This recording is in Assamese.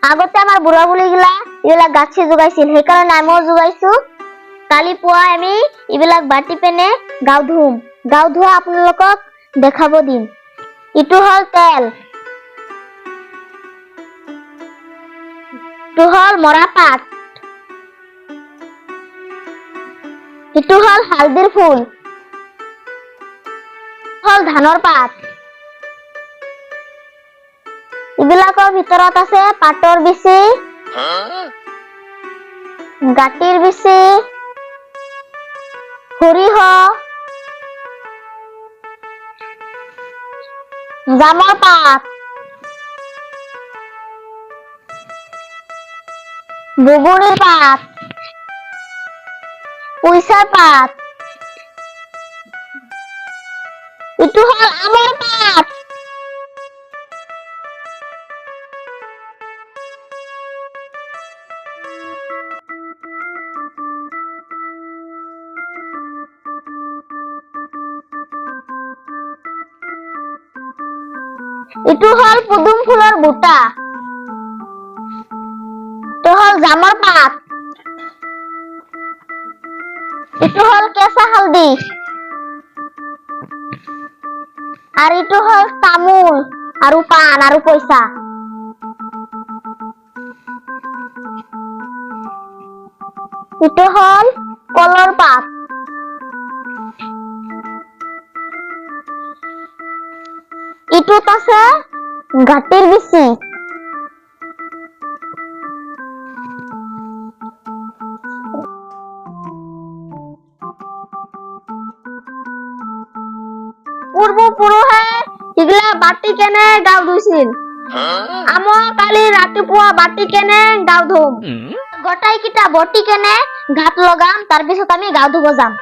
আগতে আমাৰ বুঢ়া বুঢ়ী গিলা এইবিলাক গাছি যোগাইছিল, সেইকাৰণে আমিও যোগাইছো। কালি পুৱা আমি এইবিলাক বাটি পেনে গাও ধুম। গাও ধোৱা আপোনালোকক দেখাব দিম। ইটো হল তেল, ইটো হল মৰা পাত, ইটো হল হালদিৰ ফুল, হল ধানৰ পাত। এইবিলাকৰ ভিতৰত আছে পাতৰ বিচি, গাঁতিৰ বিচি, সৰিয়হ, জামৰ পাত, বগৰীৰ পাত, পুইছাৰ পাত, ইটো হল আমৰ পাত। ইটো হল পদুম ফুলৰ বুটা, ইটো হল জামৰ পাত, ইটো হল কেঁচা হালদি, আৰু ইটো হল তামোল আৰু পাণ আৰু পইচা। ইটো হল কলৰ পাত, ইটোত আছে গাঁতিৰ বিচি, পূৰ্বপুৰুষে এইগিলা বাটি কেনে গাও ধুইছিল। আমিও কালি ৰাতিপুৱা বাটি কেনে গাও ধুম। গোটাই কিটা বটি কেনে গাত লগাম, তাৰ পিছত আমি গাও ধুব যাম।